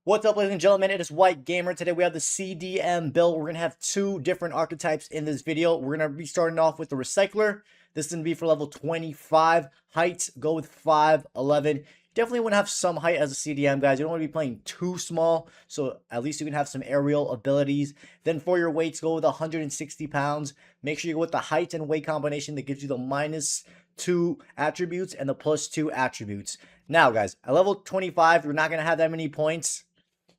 What's up, ladies and gentlemen? It is White Gamer. Today we have the CDM build. We're going to have two different archetypes in this video. We're going to be starting off with the Recycler. This is going to be for level 25. Height, go with 5'11". Definitely want to have some height as a CDM, guys. You don't want to be playing too small, so at least you can have some aerial abilities. Then for your weights, go with 160 pounds. Make sure you go with the height and weight combination that gives you the -2 attributes and the +2 attributes. Now, guys, at level 25, you're not going to have that many points.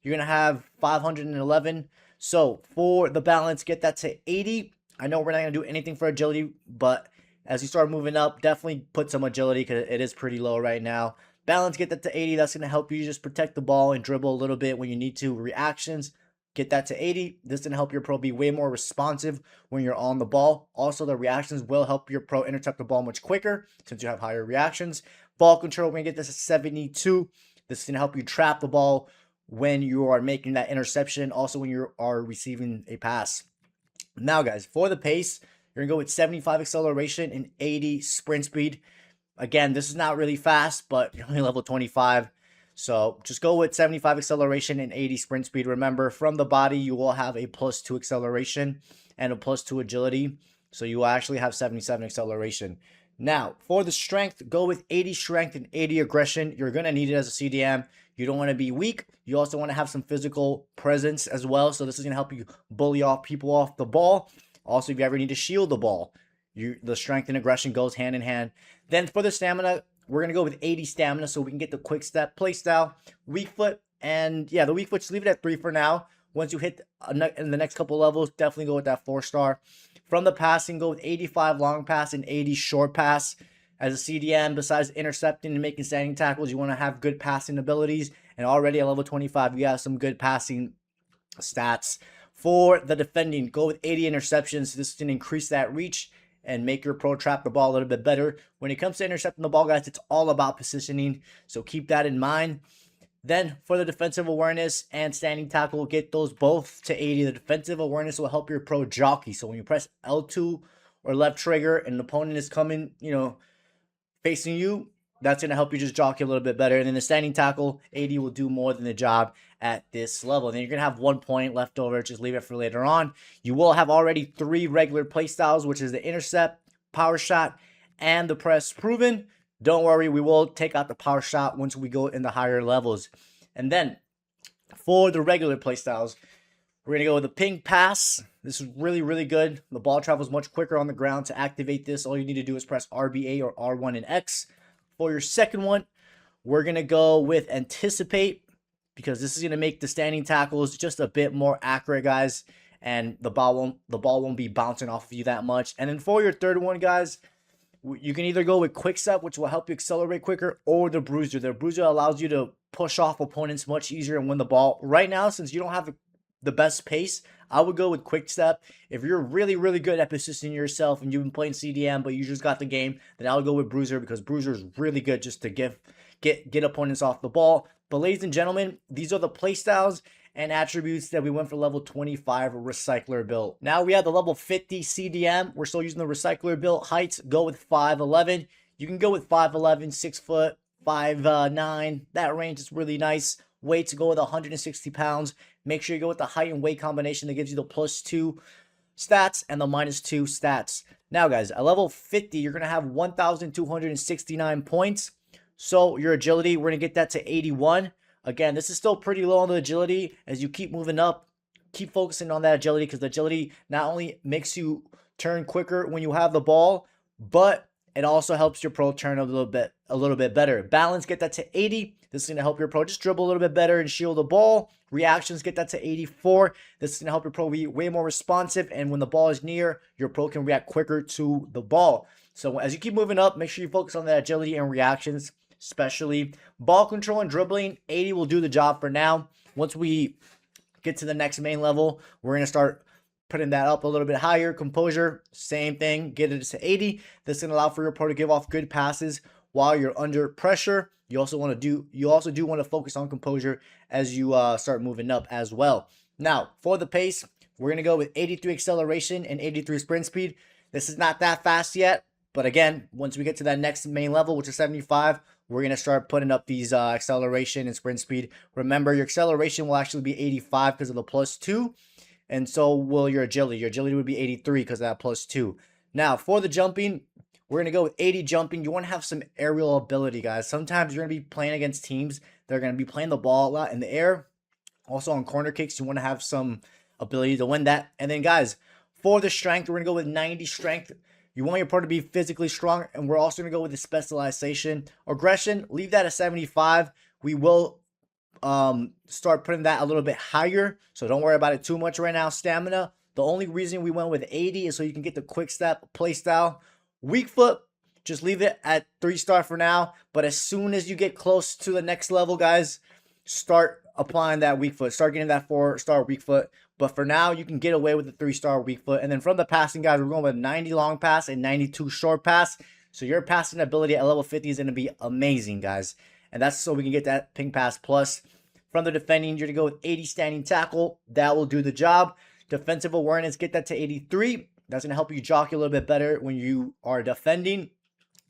You're going to have 511. So for the balance, get that to 80. I know we're not going to do anything for agility, but as you start moving up, definitely put some agility because it is pretty low right now. Balance, get that to 80. That's going to help you just protect the ball and dribble a little bit when you need to. Reactions, get that to 80. This is going to help your pro be way more responsive when you're on the ball. Also, the reactions will help your pro intercept the ball much quicker since you have higher reactions. Ball control, we're going to get this to 72. This is going to help you trap the ball when you are making that interception, also when you are receiving a pass. Now, guys, for the pace, you're going to go with 75 acceleration and 80 sprint speed. Again, this is not really fast, but you're only level 25. So just go with 75 acceleration and 80 sprint speed. Remember, from the body, you will have a +2 acceleration and a +2 agility. So you will actually have 77 acceleration. Now, for the strength, go with 80 strength and 80 aggression. You're going to need it as a CDM. You don't want to be weak. You also want to have some physical presence as well. So this is going to help you bully off people off the ball. Also, if you ever need to shield the ball, the strength and aggression goes hand in hand. Then for the stamina, we're going to go with 80 stamina so we can get the quick step play style. Weak foot, and yeah, the weak foot, just leave it at 3 for now. Once you hit in the next couple levels, definitely go with that 4-star. From the passing, go with 85 long pass and 80 short pass. As a CDM, besides intercepting and making standing tackles, you want to have good passing abilities. And already at level 25, you have some good passing stats. For the defending, go with 80 interceptions. This can increase that reach and make your pro trap the ball a little bit better. When it comes to intercepting the ball, guys, it's all about positioning. So keep that in mind. Then for the defensive awareness and standing tackle, get those both to 80. The defensive awareness will help your pro jockey. So when you press L2 or left trigger and an opponent is coming, facing you, that's going to help you just jockey a little bit better. And then the standing tackle, 80 will do more than the job at this level. And then you're going to have 1 point left over. Just leave it for later on. You will have already 3 regular play styles, which is the intercept, power shot, and the press proven. Don't worry, we will take out the power shot once we go in the higher levels. And then for the regular play styles, we're going to go with the ping pass. This is really, really good. The ball travels much quicker on the ground. To activate this, all you need to do is press RBA or R1 and X. For your second one, we're going to go with anticipate because this is going to make the standing tackles just a bit more accurate, guys. And the ball won't be bouncing off of you that much. And then for your third one, guys, you can either go with quick step, which will help you accelerate quicker, or the bruiser. The bruiser allows you to push off opponents much easier and win the ball. Right now, since you don't have the best pace, I would go with quick step. If you're really, really good at positioning yourself and you've been playing CDM, but you just got the game, then I would go with bruiser because bruiser is really good just to get opponents off the ball. But ladies and gentlemen, these are the play styles and attributes that we went for level 25 Recycler build. Now we have the level 50 CDM. We're still using the Recycler build. Heights, go with 5'11". You can go with 5'11", 6 foot, 5'9". That range is really nice. Weights, go with 160 pounds. Make sure you go with the height and weight combination that gives you the +2 stats and the -2 stats. Now, guys, at level 50, you're going to have 1,269 points. So your agility, we're going to get that to 81. Again, this is still pretty low on the agility. As you keep moving up, keep focusing on that agility because the agility not only makes you turn quicker when you have the ball, but it also helps your pro turn a little bit better. Balance, get that to 80. This is going to help your pro just dribble a little bit better and shield the ball. Reactions, get that to 84. This is going to help your pro be way more responsive. And when the ball is near, your pro can react quicker to the ball. So as you keep moving up, make sure you focus on that agility and reactions, especially. Ball control and dribbling, 80 will do the job for now. Once we get to the next main level, we're going to start putting that up a little bit higher. Composure, same thing, get it to 80. This is going to allow for your pro to give off good passes while you're under pressure. You also do want to focus on composure as you start moving up as well. Now, for the pace, we're going to go with 83 acceleration and 83 sprint speed. This is not that fast yet, but again, once we get to that next main level, which is 75, we're going to start putting up these acceleration and sprint speed. Remember, your acceleration will actually be 85 because of the +2. And so will your agility. Your agility would be 83 because of that +2. Now, for the jumping, we're going to go with 80 jumping. You want to have some aerial ability, guys. Sometimes you're going to be playing against teams that are going to be playing the ball a lot in the air. Also on corner kicks, you want to have some ability to win that. And then, guys, for the strength, we're going to go with 90 strength. You want your pro to be physically strong, and we're also going to go with the specialization. Aggression, leave that at 75. We will start putting that a little bit higher, so don't worry about it too much right now. Stamina, the only reason we went with 80 is so you can get the quick step play style. Weak foot, just leave it at 3-star for now, but as soon as you get close to the next level, guys, start applying that weak foot, start getting that 4-star weak foot. But for now, you can get away with the 3-star weak foot. And then from the passing, guys, we're going with 90 long pass and 92 short pass. So your passing ability at level 50 is going to be amazing, guys. And that's so we can get that ping pass plus. From the defending, you're going to go with 80 standing tackle. That will do the job. Defensive awareness, get that to 83. That's going to help you jockey a little bit better when you are defending.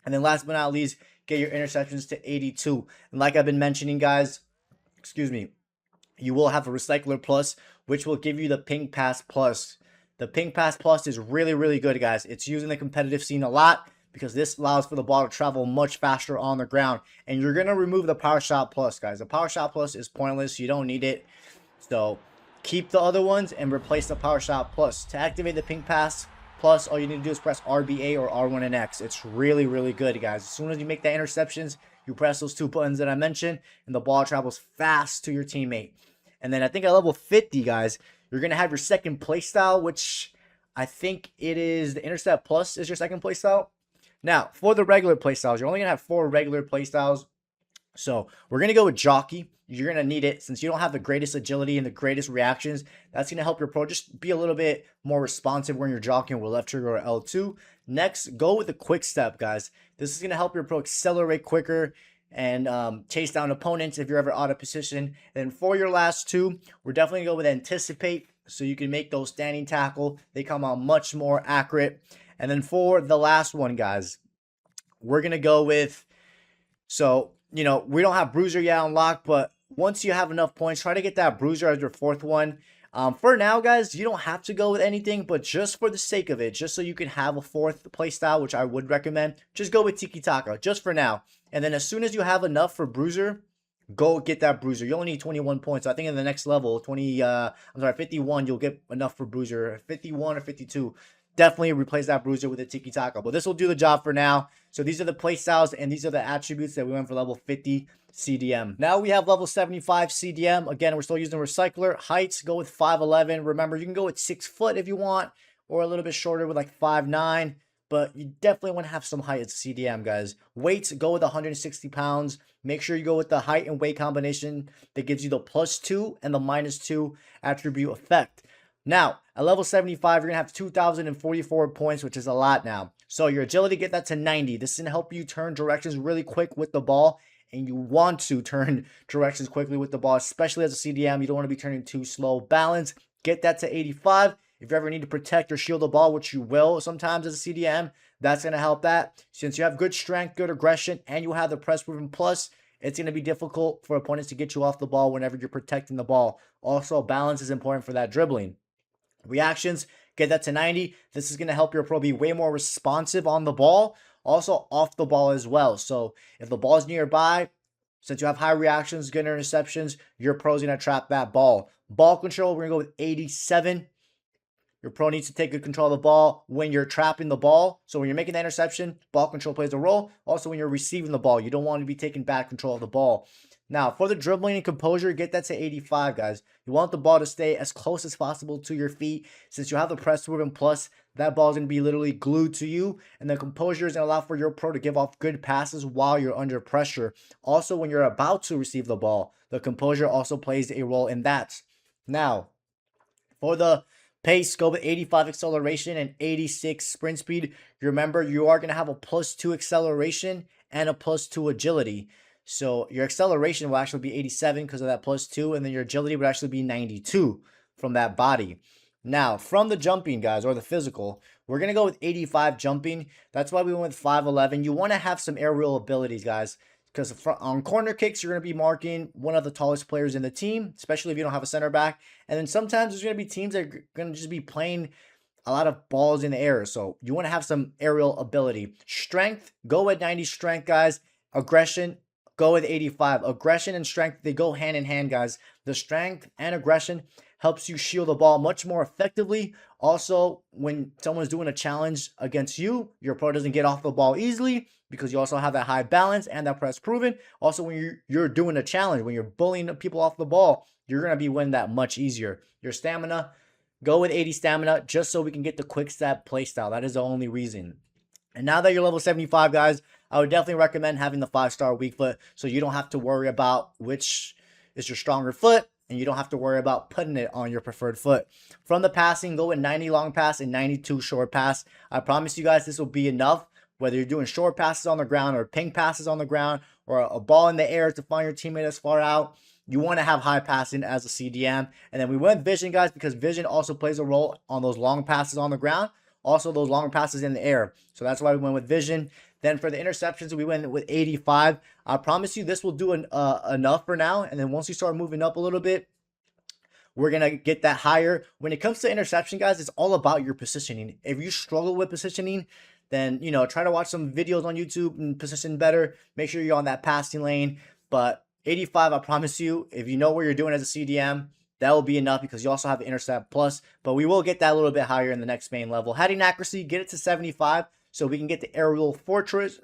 And then last but not least, get your interceptions to 82. And like I've been mentioning, guys, you will have a Recycler Plus, which will give you the Ping Pass Plus. The Ping Pass Plus is really, really good, guys. It's used in the competitive scene a lot because this allows for the ball to travel much faster on the ground. And you're going to remove the Power Shot Plus, guys. The Power Shot Plus is pointless. You don't need it. So keep the other ones and replace the Power Shot Plus. To activate the Ping Pass Plus, all you need to do is press RBA or R1 and X. It's really, really good, guys. As soon as you make that interceptions, you press those 2 buttons that I mentioned, and the ball travels fast to your teammate. And then I think at level 50, guys, you're going to have your second playstyle, which I think it is the Intercept Plus is your second playstyle. Now, for the regular playstyles, you're only going to have 4 regular playstyles. So we're going to go with Jockey. You're going to need it since you don't have the greatest agility and the greatest reactions. That's going to help your pro just be a little bit more responsive when you're jockeying with left trigger or L2. Next, go with the Quick Step, guys. This is going to help your pro accelerate quicker and chase down opponents if you're ever out of position. And for your last 2, we're definitely going to go with Anticipate, so you can make those standing tackle. They come out much more accurate. And then for the last one, guys, we're going to go with, so, you know, we don't have Bruiser yet unlocked, but once you have enough points, try to get that Bruiser as your 4th one. For now, guys, you don't have to go with anything, but just for the sake of it, just so you can have a 4th playstyle, which I would recommend, just go with Tiki Taka, just for now. And then as soon as you have enough for Bruiser, go get that Bruiser. You only need 21 points. So I think in the next level, 51, you'll get enough for Bruiser. 51 or 52. Definitely replace that Bruiser with a Tiki Taka. But this will do the job for now. So these are the playstyles and these are the attributes that we went for level 50 CDM. Now we have level 75 CDM. Again, we're still using Recycler. Heights, go with 5'11". Remember, you can go with 6 foot if you want, or a little bit shorter with like 5'9". But you definitely want to have some height at CDM, guys. Weights, go with 160 pounds. Make sure you go with the height and weight combination that gives you the +2 and the -2 attribute effect. Now, at level 75, you're going to have 2,044 points, which is a lot now. So your agility, get that to 90. This is going to help you turn directions really quick with the ball. And you want to turn directions quickly with the ball, especially as a CDM. You don't want to be turning too slow. Balance, get that to 85. If you ever need to protect or shield the ball, which you will sometimes as a CDM, that's going to help that. Since you have good strength, good aggression, and you have the press proven plus, it's going to be difficult for opponents to get you off the ball whenever you're protecting the ball. Also, balance is important for that dribbling. Reactions, get that to 90. This is going to help your pro be way more responsive on the ball, also off the ball as well. So if the ball is nearby, since you have high reactions, good interceptions, your pro's going to trap that ball. Ball control, we're going to go with 87. Your pro needs to take good control of the ball when you're trapping the ball. So when you're making the interception, ball control plays a role. Also, when you're receiving the ball, you don't want to be taking bad control of the ball. Now, for the dribbling and composure, get that to 85, guys. You want the ball to stay as close as possible to your feet. Since you have the press movement plus, that ball is going to be literally glued to you. And the composure is going to allow for your pro to give off good passes while you're under pressure. Also, when you're about to receive the ball, the composure also plays a role in that. Now, for the pace, go with 85 acceleration and 86 sprint speed. You remember, you are going to have a +2 acceleration and a +2 agility. So your acceleration will actually be 87 because of that +2, and then your agility would actually be 92 from that body. Now, from the jumping, guys, or the physical, we're going to go with 85 jumping. That's why we went with 5'11". You want to have some aerial abilities, guys. because on corner kicks, you're going to be marking one of the tallest players in the team, especially if you don't have a center back. And then sometimes there's going to be teams that are going to just be playing a lot of balls in the air. So you want to have some aerial ability. Strength, go with 90 strength, guys. Aggression, go with 85. Aggression and strength, they go hand in hand, guys. The strength and aggression helps you shield the ball much more effectively. Also, when someone's doing a challenge against you, your pro doesn't get off the ball easily because you also have that high balance and that press proven. Also, when you're doing a challenge, when you're bullying people off the ball, you're going to be winning that much easier. Your stamina, go with 80 stamina just so we can get the quick step play style. That is the only reason. And now that you're level 75, guys, I would definitely recommend having the 5-star weak foot so you don't have to worry about which is your stronger foot, and you don't have to worry about putting it on your preferred foot. From the passing, go with 90 long pass and 92 short pass. I promise you guys this will be enough, whether you're doing short passes on the ground or ping passes on the ground or a ball in the air to find your teammate as far out. You want to have high passing as a CDM. And then we went vision, guys, because vision also plays a role on those long passes on the ground. Also, those long passes in the air. So that's why we went with vision. Then for the interceptions, we went with 85. I promise you this will do enough for now. And then once you start moving up a little bit, we're going to get that higher. When it comes to interception, guys, it's all about your positioning. If you struggle with positioning, then, you know, try to watch some videos on YouTube and position better. Make sure you're on that passing lane. But 85, I promise you, if you know what you're doing as a CDM, that will be enough because you also have the intercept plus. But we will get that a little bit higher in the next main level. Heading accuracy, get it to 75 so we can get the aerial fortress,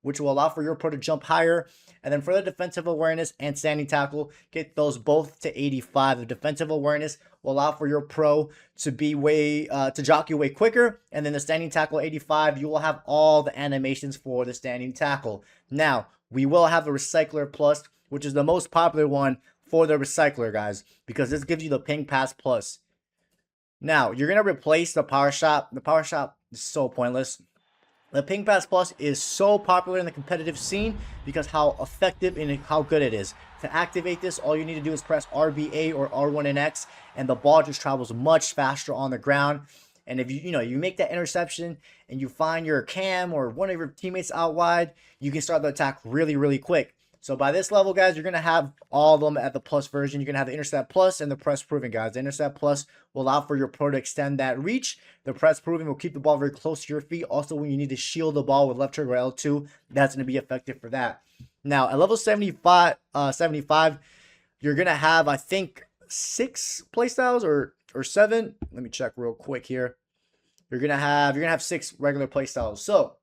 which will allow for your pro to jump higher. And then for the defensive awareness and standing tackle, get those both to 85. The defensive awareness will allow for your pro to be to jockey way quicker. And then the standing tackle 85, you will have all the animations for the standing tackle. Now, we will have the Recycler Plus, which is the most popular one for the Recycler, guys, because this gives you the ping pass plus. Now, you're going to replace the power shot. The power shot is so pointless. The ping pass plus is so popular in the competitive scene because how effective and how good it is. To activate this, all you need to do is press RBA or R1 and X, and the ball just travels much faster on the ground. And if you make that interception and you find your cam or one of your teammates out wide, you can start the attack really, really quick. So by this level, guys, you're going to have all of them at the plus version. You're going to have the intercept plus and the press proven, guys. The intercept plus will allow for your pro to extend that reach. The press proven will keep the ball very close to your feet. Also, when you need to shield the ball with left trigger or L2, that's going to be effective for that. Now, at level 75, you're going to have, I think, 6 playstyles or 7. Let me check real quick here. You're gonna have 6 regular playstyles. So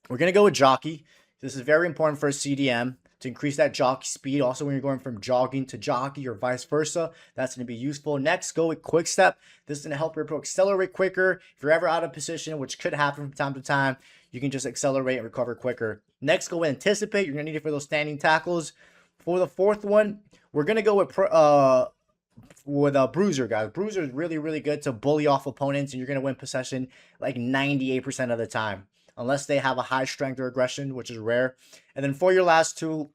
we're gonna go with jockey. This is very important for a CDM to increase that jockey speed. Also, when you're going from jogging to jockey or vice versa, that's gonna be useful. Next, go with quick step. This is gonna help your pro accelerate quicker. If you're ever out of position, which could happen from time to time, you can just accelerate and recover quicker. Next, go with anticipate. You're gonna need it for those standing tackles. For the 4th one, we're gonna go with a bruiser, guys. Bruiser is really, really good to bully off opponents, and you're going to win possession like 98% of the time, unless they have a high strength or aggression, which is rare. And then for your last 2,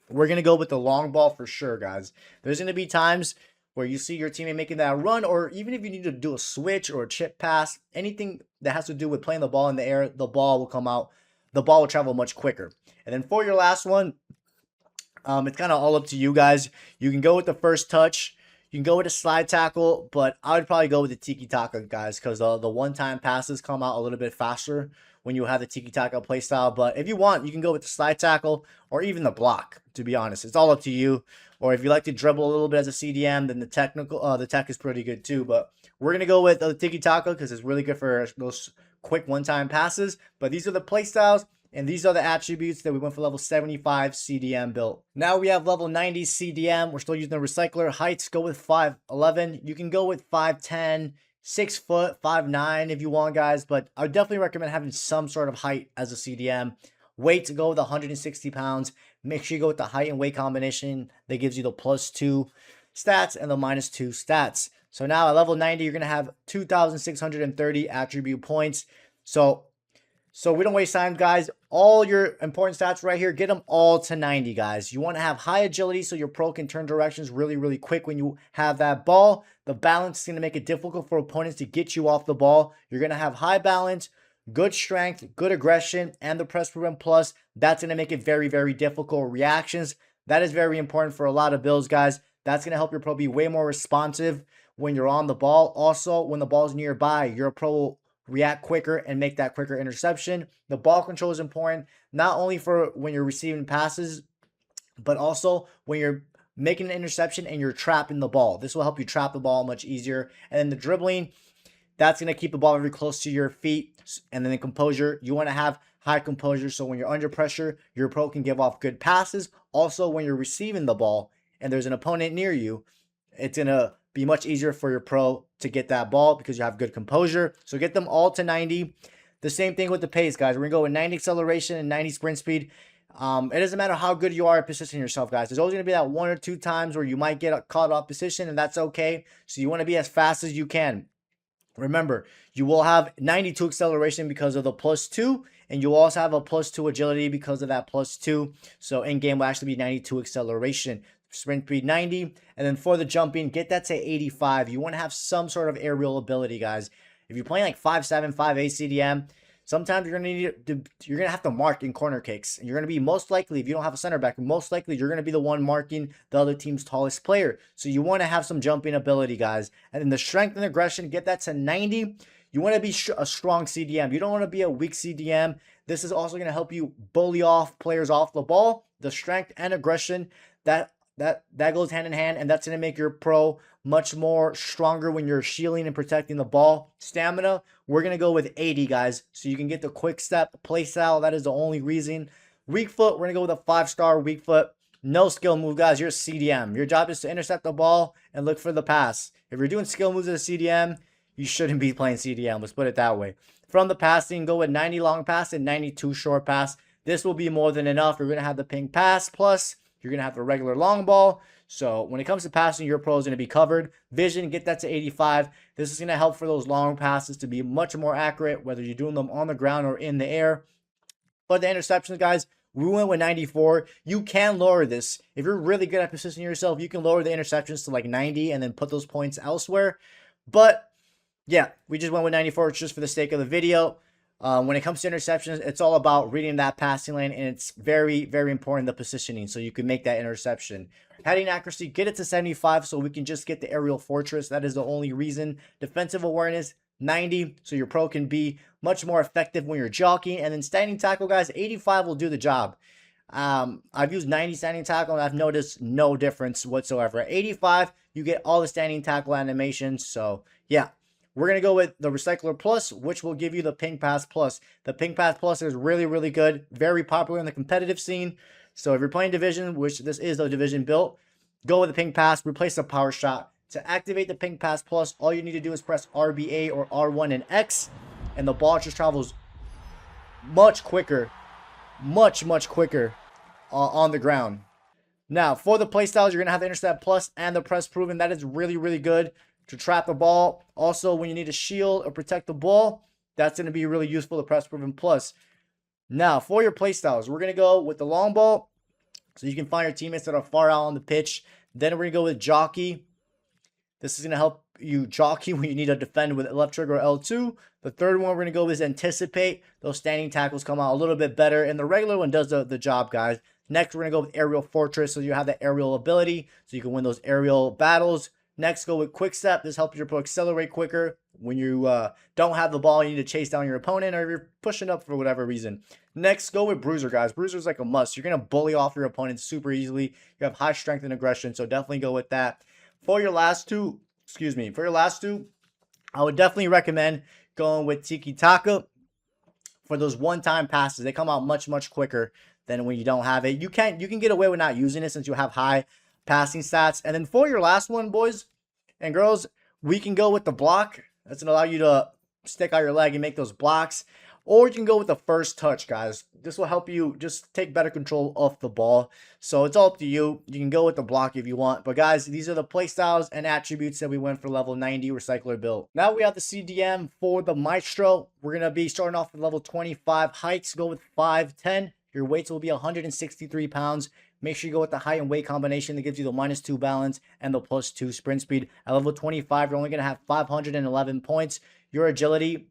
we're going to go with the long ball for sure, guys. There's going to be times where you see your teammate making that run, or even if you need to do a switch or a chip pass, anything that has to do with playing the ball in the air, the ball will come out. The ball will travel much quicker. And then for your last one, it's kind of all up to you guys. You can go with the first touch. You can go with a slide tackle, but I would probably go with the tiki-taka, guys, because the one-time passes come out a little bit faster when you have the tiki-taka playstyle. But if you want, you can go with the slide tackle or even the block, to be honest. It's all up to you. Or if you like to dribble a little bit as a CDM, then the tech is pretty good too. But we're going to go with the tiki-taka because it's really good for those quick one-time passes. But these are the playstyles. And these are the attributes that we went for level 75 CDM built. Now we have level 90 CDM. We're still using the Recycler. Heights, go with 5'11". You can go with 5'10", 6 foot, 5'9" if you want, guys. But I would definitely recommend having some sort of height as a CDM. Weight, to go with 160 pounds. Make sure you go with the height and weight combination that gives you the +2 stats and the -2 stats. So now at level 90, you're going to have 2,630 attribute points. So we don't waste time, guys. All your important stats right here, get them all to 90, guys. You want to have high agility so your pro can turn directions really, really quick when you have that ball. The balance is going to make it difficult for opponents to get you off the ball. You're going to have high balance, good strength, good aggression, and the press proven plus, that's going to make it very, very difficult. Reactions, that is very important for a lot of builds, guys. That's going to help your pro be way more responsive when you're on the ball. Also, when the ball's nearby, your pro will react quicker and make that quicker interception. The ball control is important, not only for when you're receiving passes, but also when you're making an interception and you're trapping the ball. This will help you trap the ball much easier. And then the dribbling, that's going to keep the ball very close to your feet. And then the composure, you want to have high composure. So when you're under pressure, your pro can give off good passes. Also, when you're receiving the ball and there's an opponent near you, it's going to be much easier for your pro to get that ball because you have good composure. So get them all to 90. The same thing with the pace, guys. We're going to go with 90 acceleration and 90 sprint speed. It doesn't matter how good you are at positioning yourself, guys. There's always going to be that 1 or 2 times where you might get caught off position, and that's okay. So you want to be as fast as you can. Remember, you will have 92 acceleration because of the +2, and you also have a +2 agility because of that +2. So in game will actually be 92 acceleration, sprint speed 90, and then for the jumping, get that to 85. You want to have some sort of aerial ability, guys. If you're playing like 5'7", 5'8" CDM, sometimes you're gonna have to mark in corner kicks. And you're gonna be most likely, if you don't have a center back, most likely you're gonna be the one marking the other team's tallest player. So you want to have some jumping ability, guys. And then the strength and aggression, get that to 90. You want to be a strong CDM. You don't want to be a weak CDM. This is also gonna help you bully off players off the ball. The strength and aggression, that goes hand in hand, and that's going to make your pro much more stronger when you're shielding and protecting the ball. Stamina, we're going to go with 80, guys, so you can get the quick step play style. That is the only reason. Weak foot, we're going to go with a 5-star weak foot. No skill move, guys. You're a CDM. Your job is to intercept the ball and look for the pass. If you're doing skill moves as a CDM, you shouldn't be playing CDM. Let's put it that way. From the passing, go with 90 long pass and 92 short pass. This will be more than enough. You're going to have the ping pass, plus you're going to have a regular long ball. So when it comes to passing, your pro is going to be covered. Vision, get that to 85. This is going to help for those long passes to be much more accurate, whether you're doing them on the ground or in the air. But the interceptions, guys, we went with 94. You can lower this. If you're really good at positioning yourself, you can lower the interceptions to like 90 and then put those points elsewhere. But yeah, we just went with 94 just for the sake of the video. When it comes to interceptions, it's all about reading that passing lane, and it's very, very important, the positioning, so you can make that interception. Heading accuracy, get it to 75 so we can just get the aerial fortress. That is the only reason. Defensive awareness, 90, so your pro can be much more effective when you're jockeying. And then standing tackle, guys, 85 will do the job. I've used 90 standing tackle, and I've noticed no difference whatsoever. At 85, you get all the standing tackle animations, so yeah. We're going to go with the Recycler Plus, which will give you the Ping Pass Plus. The Ping Pass Plus is really, really good. Very popular in the competitive scene. So if you're playing Division, which this is the Division built, go with the Ping Pass, replace the Power Shot. To activate the Ping Pass Plus, all you need to do is press RBA or R1 and X, and the ball just travels much quicker, much quicker on the ground. Now, for the playstyles, you're going to have the Intercept Plus and the Press Proven. That is really, really good to trap the ball. Also, when you need to shield or protect the ball, that's going to be really useful, the Press Proven Plus. Now, for your playstyles, we're going to go with the long ball, so you can find your teammates that are far out on the pitch. Then we're going to go with jockey. This is going to help you jockey when you need to defend with left trigger or L2. The third one we're going to go with is anticipate. Those standing tackles come out a little bit better, and the regular one does the job, guys. Next, we're going to go with aerial fortress, so you have that aerial ability, so you can win those aerial battles. Next, go with quick step. This helps your pro accelerate quicker when you don't have the ball. You need to chase down your opponent, or if you're pushing up for whatever reason. Next, go with bruiser, guys. Bruiser is like a must. You're going to bully off your opponent super easily. You have high strength and aggression, so definitely go with that. For your last two, I would definitely recommend going with Tiki Taka for those one-time passes. They come out much quicker than when you don't have it. You can get away with not using it since you have high passing stats. And then for your last one, boys and girls, we can go with the block. That's going to allow you to stick out your leg and make those blocks. Or you can go with the first touch, guys. This will help you just take better control of the ball. So it's all up to you. You can go with the block if you want. But guys, these are the play styles and attributes that we went for level 90 Recycler build. Now we have the CDM for the Maestro. We're going to be starting off with level 25. Heights, go with 5'10". Your weights will be 163 pounds. Make sure you go with the height and weight combination that gives you the -2 balance and the +2 sprint speed. At level 25, you're only going to have 511 points. Your agility,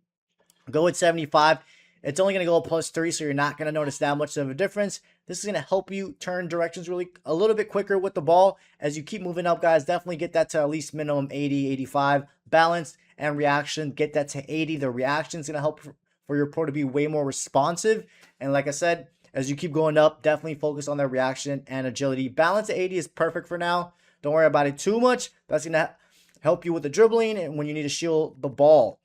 Go with 75. It's only going to go +3, so you're not going to notice that much of a difference. This is going to help you turn directions really a little bit quicker with the ball. As you keep moving up, guys, definitely get that to at least minimum 80, 85. Balance and reaction, get that to 80. The reaction is going to help for your pro to be way more responsive. And like I said, as you keep going up, definitely focus on that reaction and agility. Balance at 80 is perfect for now. Don't worry about it too much. That's going to help you with the dribbling and when you need to shield the ball.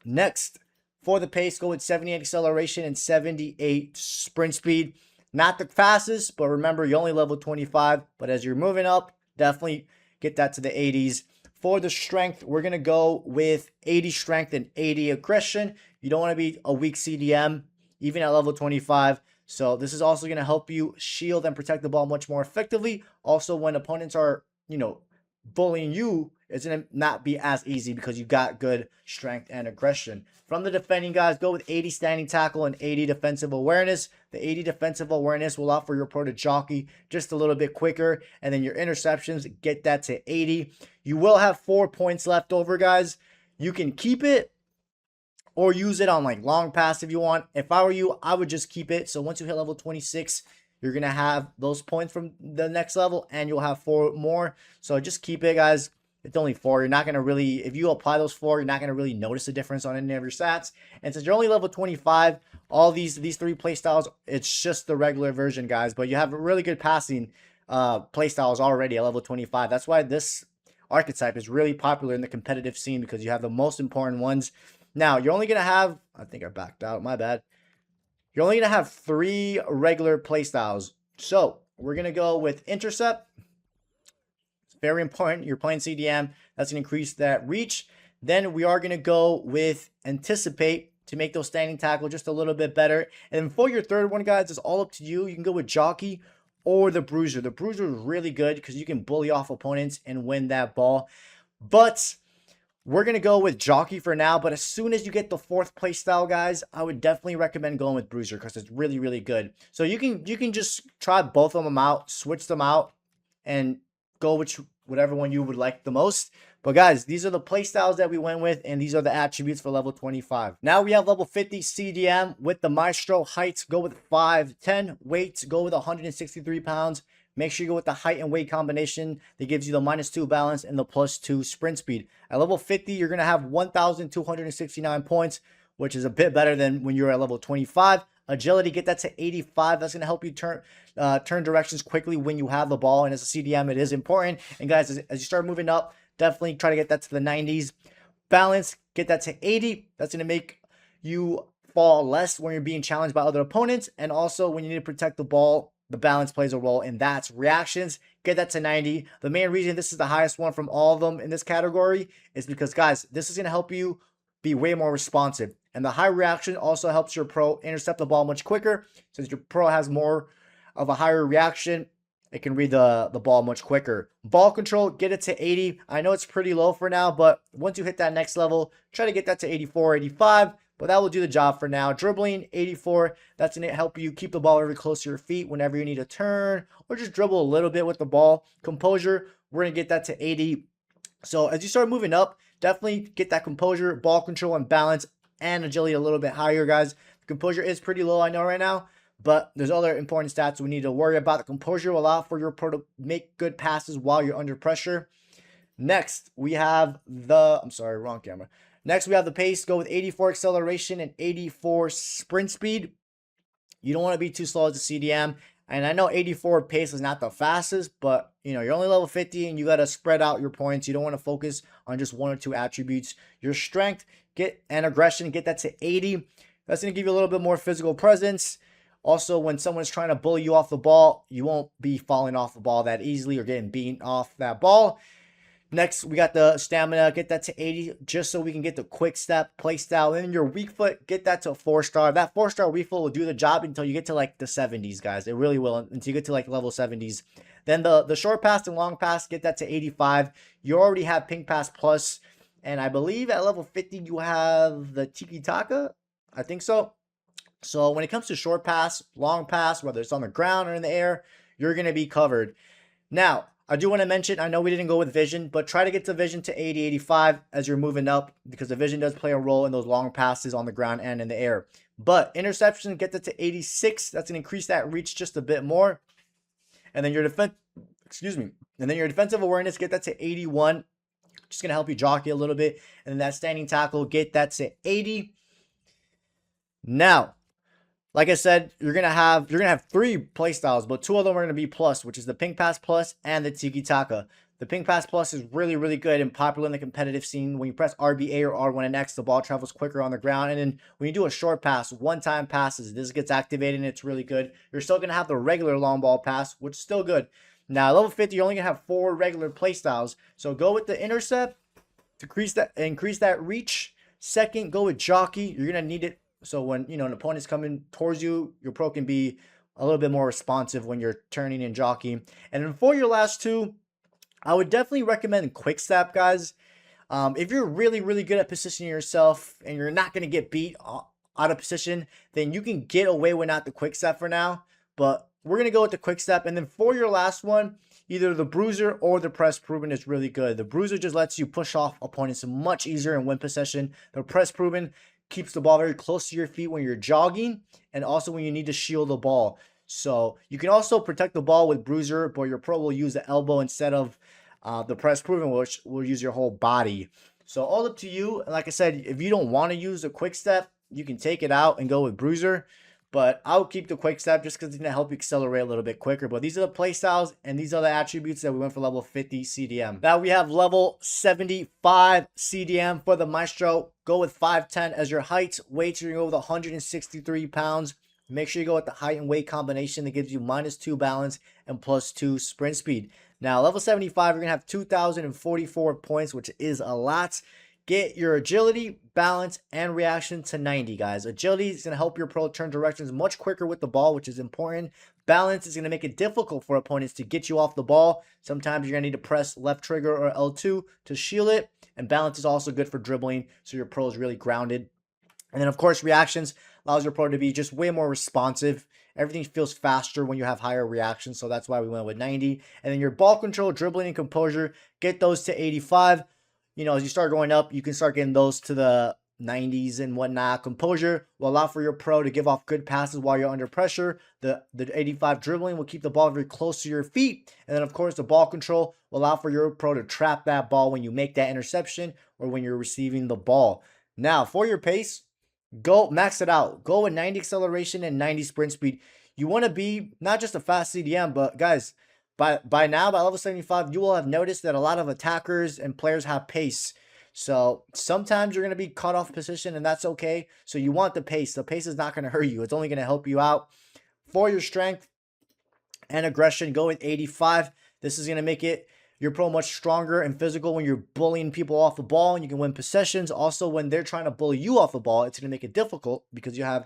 Next, for the pace, go with 78 acceleration and 78 sprint speed. Not the fastest, but remember, you only level 25. But as you're moving up, definitely get that to the 80s. For the strength, we're going to go with 80 strength and 80 aggression. You don't want to be a weak CDM, even at level 25. So this is also going to help you shield and protect the ball much more effectively. Also, when opponents are, bullying you, it's going to not be as easy because you got good strength and aggression. From the defending, guys, go with 80 standing tackle and 80 defensive awareness. The 80 defensive awareness will allow for your pro to jockey just a little bit quicker. And then your interceptions, get that to 80. You will have 4 points left over, guys. You can keep it or use it on like long pass if you want. If I were you, I would just keep it. So once you hit level 26, you're going to have those points from the next level and you'll have 4 more. So just keep it, guys. It's only 4. You're not going to really, if you apply those 4, you're not going to really notice a difference on any of your stats. And since you're only level 25, all these 3 playstyles, it's just the regular version, guys. But you have really good passing playstyles already at level 25. That's why this archetype is really popular in the competitive scene because you have the most important ones. Now, you're only going to have, I think I backed out, my bad. You're only going to have 3 regular playstyles. So we're going to go with intercept. It's very important. You're playing CDM. That's going to increase that reach. Then we are going to go with anticipate to make those standing tackle just a little bit better. And for your third one, guys, it's all up to you. You can go with jockey or the bruiser. The bruiser is really good because you can bully off opponents and win that ball. But we're going to go with jockey for now, but as soon as you get the 4th play style, guys, I would definitely recommend going with bruiser because it's really, really good. So you can just try both of them out, switch them out, and go with whatever one you would like the most. But guys, these are the play styles that we went with, and these are the attributes for level 25. Now we have level 50 CDM with the Maestro. Heights, go with 5'10". Weights, go with 163 pounds. Make sure you go with the height and weight combination that gives you the -2 balance and the +2 sprint speed. At level 50, you're going to have 1,269 points, which is a bit better than when you're at level 25. Agility, get that to 85. That's going to help you turn directions quickly when you have the ball. And as a CDM, it is important. And guys, as you start moving up, definitely try to get that to the 90s. Balance, get that to 80. That's going to make you fall less when you're being challenged by other opponents. And also when you need to protect the ball, the balance plays a role in that. Reactions, get that to 90. The main reason this is the highest one from all of them in this category is because, guys, this is going to help you be way more responsive. And the high reaction also helps your pro intercept the ball much quicker. Since your pro has more of a higher reaction, it can read the ball much quicker. Ball control, get it to 80. I know it's pretty low for now, but once you hit that next level, try to get that to 84, 85. But that will do the job for now. Dribbling, 84. That's going to help you keep the ball very close to your feet whenever you need to turn or just dribble a little bit with the ball. Composure, we're going to get that to 80. So as you start moving up, definitely get that composure, ball control, and balance, and agility a little bit higher, guys. The composure is pretty low, I know right now, but there's other important stats we need to worry about. The composure will allow for your pro to make good passes while you're under pressure. Next, we have the, I'm sorry, wrong camera. Next, we have the pace. Go with 84 acceleration and 84 sprint speed. You don't want to be too slow as a CDM. And I know 84 pace is not the fastest, but you're only level 50 and you got to spread out your points. You don't want to focus on just 1 or 2 attributes. Your strength and aggression, get that to 80. That's going to give you a little bit more physical presence. Also, when someone's trying to bully you off the ball, you won't be falling off the ball that easily or getting beaten off that ball. Next, we got the stamina. Get that to 80 just so we can get the quick step play style. And your weak foot, get that to 4-star. That 4-star weak foot will do the job until you get to like the 70s, guys. It really will until you get to like level 70s. Then the short pass and long pass, get that to 85. You already have ping pass plus. And I believe at level 50, you have the tiki taka. I think so. So when it comes to short pass, long pass, whether it's on the ground or in the air, you're going to be covered. Now, I do want to mention, I know we didn't go with vision, but try to get the vision to 80, 85 as you're moving up, because the vision does play a role in those long passes on the ground and in the air. But interception, get that to 86. That's going to increase that reach just a bit more. And then your defensive awareness, get that to 81. Just going to help you jockey a little bit. And then that standing tackle, get that to 80. Now, like I said, you're gonna have 3 play styles, but 2 of them are gonna be plus, which is the ping pass plus and the tiki taka. The ping pass plus is really, really good and popular in the competitive scene. When you press RBA or R1 and X, the ball travels quicker on the ground. And then when you do a short pass, one-time passes, this gets activated and it's really good. You're still gonna have the regular long ball pass, which is still good. Now, level 50, you're only gonna have 4 regular play styles. So go with the intercept to increase that reach. Second, go with jockey. You're gonna need it. So when, an opponent's coming towards you, your pro can be a little bit more responsive when you're turning and jockeying. And then for your last 2, I would definitely recommend quick step, guys. If you're really, really good at positioning yourself and you're not going to get beat out of position, then you can get away with not the quick step for now. But we're going to go with the quick step. And then for your last one, either the bruiser or the press proven is really good. The bruiser just lets you push off opponents much easier and win possession. The press proven keeps the ball very close to your feet when you're jogging and also when you need to shield the ball. So you can also protect the ball with bruiser, but your pro will use the elbow instead of the press proven, which will use your whole body. So all up to you. And like I said, if you don't want to use the quick step, you can take it out and go with bruiser. But I would keep the quick step just because it's going to help you accelerate a little bit quicker. But these are the play styles and these are the attributes that we went for level 50 CDM. Now we have level 75 CDM for the Maestro. Go with 5'10 as your height. Weights, you're going to go with 163 pounds. Make sure you go with the height and weight combination that gives you -2 balance and +2 sprint speed. Now level 75, you're going to have 2,044 points, which is a lot. Get your agility, balance, and reaction to 90, guys. Agility is going to help your pro turn directions much quicker with the ball, which is important. Balance is going to make it difficult for opponents to get you off the ball. Sometimes you're going to need to press left trigger or L2 to shield it. And balance is also good for dribbling, so your pro is really grounded. And then, of course, reactions allows your pro to be just way more responsive. Everything feels faster when you have higher reactions, so that's why we went with 90. And then your ball control, dribbling, and composure, get those to 85. As you start going up, you can start getting those to the 90s and whatnot. Composure will allow for your pro to give off good passes while you're under pressure. The 85 dribbling will keep the ball very close to your feet. And then, of course, the ball control will allow for your pro to trap that ball when you make that interception or when you're receiving the ball. Now, for your pace, go max it out. Go with 90 acceleration and 90 sprint speed. You want to be not just a fast CDM, but guys, by now, by level 75, you will have noticed that a lot of attackers and players have pace. So sometimes you're going to be caught off position, and that's okay. So you want the pace. The pace is not going to hurt you. It's only going to help you out. For your strength and aggression, go with 85. This is going to make your pro much stronger and physical when you're bullying people off the ball, and you can win possessions. Also, when they're trying to bully you off the ball, it's going to make it difficult because you have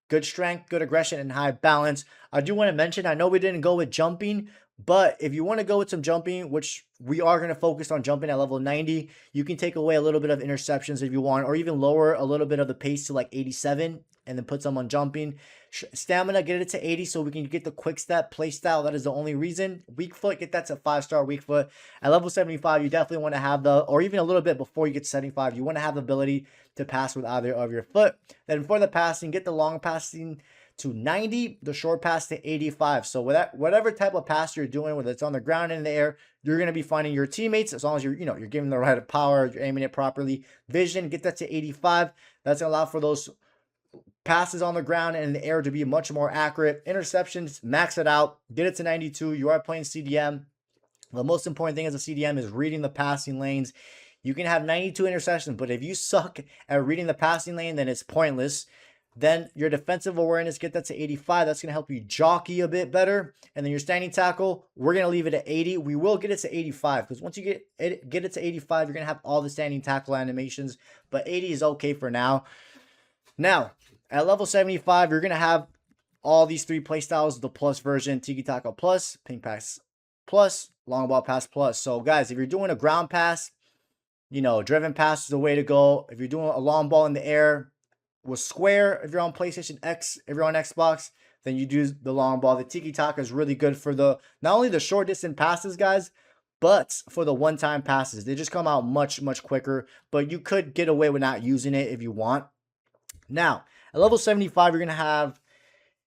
good strength, good aggression, and high balance. I do want to mention, I know we didn't go with jumping, but if you want to go with some jumping, which we are going to focus on jumping at level 90, you can take away a little bit of interceptions if you want, or even lower a little bit of the pace to like 87 and then put some on jumping. Stamina, get it to 80 so we can get the quick step play style. That is the only reason. Weak foot, get that to 5-star weak foot. At level 75, you definitely want to have or even a little bit before you get to 75, you want to have the ability to pass with either of your foot. Then for the passing, get the long passing to 90, the short pass to 85. So whatever type of pass you're doing, whether it's on the ground and in the air, you're going to be finding your teammates as long as you're giving the right power, you're aiming it properly. Vision, get that to 85. That's going to allow for those passes on the ground and in the air to be much more accurate. Interceptions, max it out, get it to 92. You are playing CDM. The most important thing as a CDM is reading the passing lanes. You can have 92 interceptions, but if you suck at reading the passing lane, then it's pointless. Then your defensive awareness, get that to 85. That's going to help you jockey a bit better. And then your standing tackle, we're going to leave it at 80. We will get it to 85 because once you get it to 85, you're going to have all the standing tackle animations. But 80 is okay for now. Now, at level 75, you're going to have all these 3 play styles, the plus version, tiki taka plus, ping pass plus, long ball pass plus. So guys, if you're doing a ground pass, driven pass is the way to go. If you're doing a long ball in the air with square, if you're on PlayStation X, if you're on Xbox, then you do the long ball. The tiki taka is really good for not only the short distance passes, guys, But for the one-time passes, they just come out much, much quicker. But you could get away with not using it if you want. Now, at level 75, you're going to have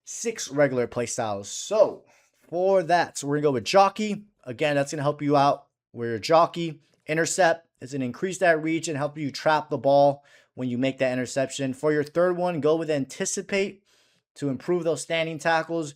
6 regular playstyles. So for that, so we're going to go with Jockey. Again, that's going to help you out where your Jockey. Intercept is going to increase that reach and help you trap the ball when you make that interception. For your third one, go with Anticipate to improve those standing tackles.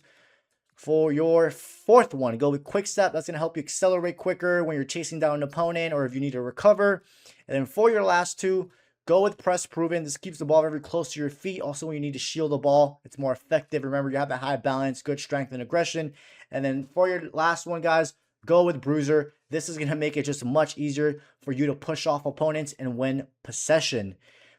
For your fourth one, go with Quick Step. That's going to help you accelerate quicker when you're chasing down an opponent or if you need to recover. And then for your last two, go with Press Proven. This keeps the ball very close to your feet. Also, when you need to shield the ball, it's more effective. Remember, you have that high balance, good strength and aggression. And then for your last one, guys, go with Bruiser. This is going to make it just much easier for you to push off opponents and win possession.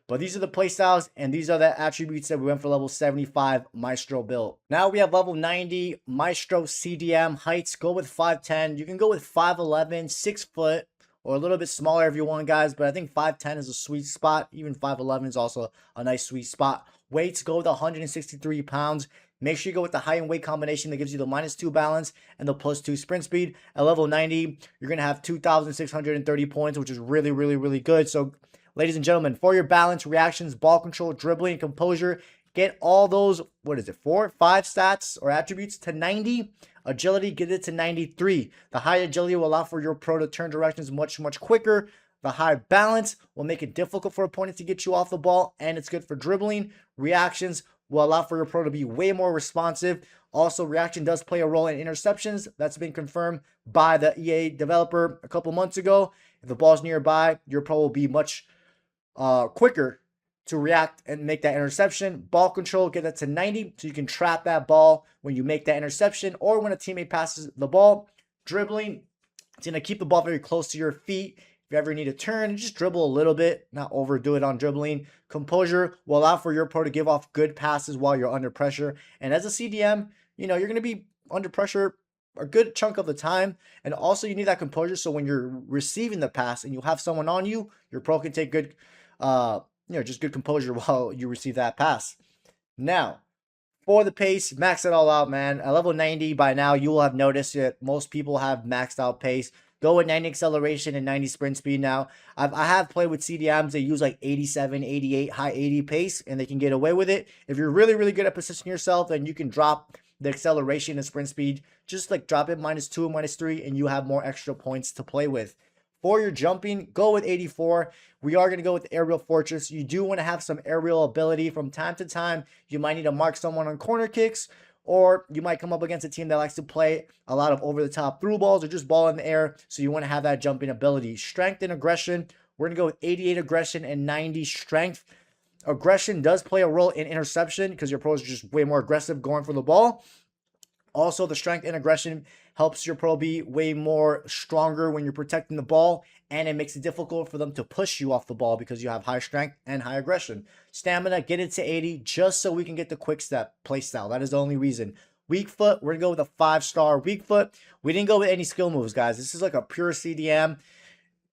But these are the playstyles, and these are the attributes that we went for level 75 Maestro build. Now we have level 90 Maestro CDM heights. Go with 5'10". You can go with 5'11", 6 foot, or a little bit smaller if you want, guys. But I think 5'10" is a sweet spot. Even 5'11" is also a nice sweet spot. Weights, go with 163 pounds. Make sure you go with the height and weight combination that gives you the -2 balance and the +2 sprint speed. At level 90, you're going to have 2,630 points, which is really, really, really good. So, ladies and gentlemen, for your balance, reactions, ball control, dribbling, and composure, get all those, 4, 5 stats or attributes to 90. Agility, get it to 93. The high agility will allow for your pro to turn directions much, much quicker. The high balance will make it difficult for opponents to get you off the ball, and it's good for dribbling. Reactions will allow for your pro to be way more responsive. Also, reaction does play a role in interceptions. That's been confirmed by the EA developer a couple months ago. If the ball's nearby, your pro will be much quicker to react and make that interception. Ball control, get that to 90 so you can trap that ball when you make that interception or when a teammate passes the ball. Dribbling, it's going to keep the ball very close to your feet. If you ever need to turn, just dribble a little bit, not overdo it on dribbling. Composure will allow for your pro to give off good passes while you're under pressure. And as a CDM, you're going to be under pressure a good chunk of the time. And also you need that composure so when you're receiving the pass and you have someone on you, your pro can take good, just good composure while you receive that pass. Now, for the pace, max it all out, man. At level 90, by now, you will have noticed that most people have maxed out pace. Go with 90 acceleration and 90 sprint speed now. I have played with CDMs. They use like 87, 88, high 80 pace, and they can get away with it. If you're really, really good at positioning yourself, then you can drop the acceleration and sprint speed. Just like drop it -2, -3, and you have more extra points to play with. For your jumping, go with 84. We are going to go with Aerial Fortress. You do want to have some aerial ability. From time to time, you might need to mark someone on corner kicks, or you might come up against a team that likes to play a lot of over-the-top through balls or just ball in the air, so you want to have that jumping ability. Strength and aggression, we're going to go with 88 aggression and 90 strength. Aggression does play a role in interception because your pros are just way more aggressive going for the ball. Also, the strength and aggression helps your pro be way more stronger when you're protecting the ball, and it makes it difficult for them to push you off the ball because you have high strength and high aggression. Stamina, get it to 80 just so we can get the quick step play style. That is the only reason. Weak foot, we're going to go with a 5-star weak foot. We didn't go with any skill moves, guys. This is like a pure CDM.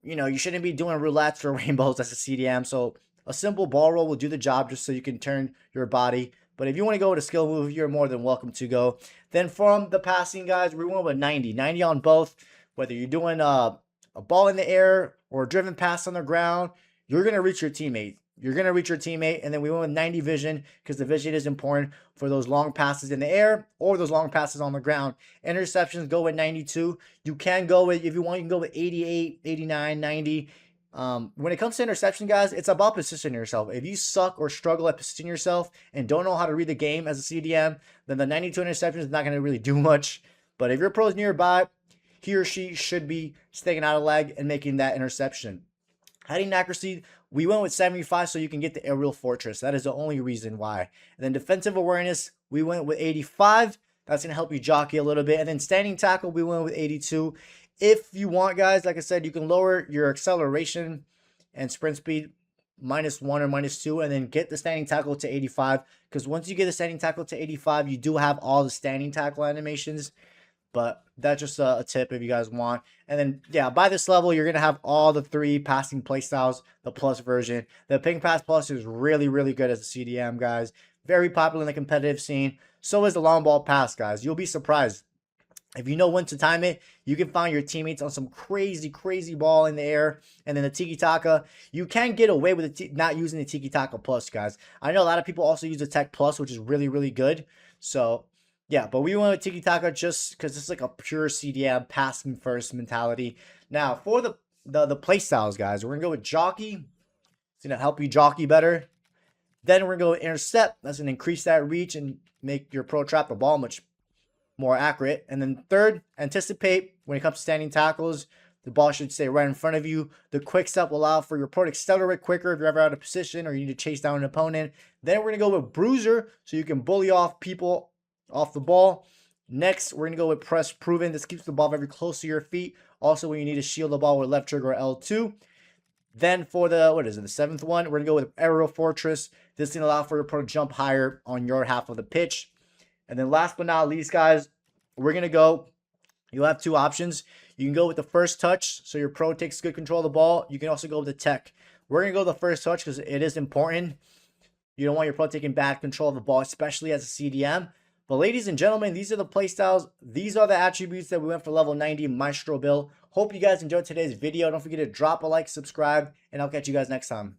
You shouldn't be doing roulettes or rainbows as a CDM, so a simple ball roll will do the job just so you can turn your body. But if you want to go with a skill move, you're more than welcome to go. Then from the passing, guys, we went with 90. 90 on both. Whether you're doing a ball in the air or a driven pass on the ground, you're going to reach your teammate. You're going to reach your teammate. And then we went with 90 vision because the vision is important for those long passes in the air or those long passes on the ground. Interceptions, go with 92. You can go with, if you want, you can go with 88, 89, 90. When it comes to interception, guys, it's about positioning yourself. If you suck or struggle at positioning yourself and don't know how to read the game as a CDM, then the 92 interception is not going to really do much. But if your pro is nearby, he or she should be sticking out a leg and making that interception. Heading accuracy, we went with 75 so you can get the Aerial Fortress. That is the only reason why. And then defensive awareness, we went with 85. That's going to help you jockey a little bit. And then standing tackle, we went with 82. If you want, guys, like I said, you can lower your acceleration and sprint speed -1 or -2 and then get the standing tackle to 85. Because once you get the standing tackle to 85, you do have all the standing tackle animations. But that's just a tip if you guys want. And then, yeah, by this level, you're going to have all the 3 passing playstyles, the plus version. The Ping Pass Plus is really, really good as a CDM, guys. Very popular in the competitive scene. So is the long ball pass, guys. You'll be surprised. If you know when to time it, you can find your teammates on some crazy, crazy ball in the air. And then the Tiki Taka, you can get away with not using the Tiki Taka Plus, guys. I know a lot of people also use the Tech Plus, which is really, really good. So, yeah, but we went with Tiki Taka just because it's like a pure CDM, passing first mentality. Now, for the play styles, guys, we're going to go with Jockey. It's going to help you jockey better. Then we're going to go with Intercept. That's going to increase that reach and make your pro trap the ball much more accurate. And then third, Anticipate. When it comes to standing tackles, the ball should stay right in front of you. The Quick Step will allow for your pro to accelerate quicker if you're ever out of position or you need to chase down an opponent. Then we're going to go with Bruiser, so you can bully off people off the ball. Next, we're going to go with Press Proven. This keeps the ball very close to your feet. Also, when you need to shield the ball with left trigger or L2. Then for the, the seventh one, we're going to go with Aerial Fortress. This is going to allow for your pro to jump higher on your half of the pitch. And then last but not least, guys, we're going to go, you'll have two options. You can go with the first touch, so your pro takes good control of the ball. You can also go with the tech. We're going to go with the first touch because it is important. You don't want your pro taking bad control of the ball, especially as a CDM. But ladies and gentlemen, these are the play styles. These are the attributes that we went for level 90 Maestro build. Hope you guys enjoyed today's video. Don't forget to drop a like, subscribe, and I'll catch you guys next time.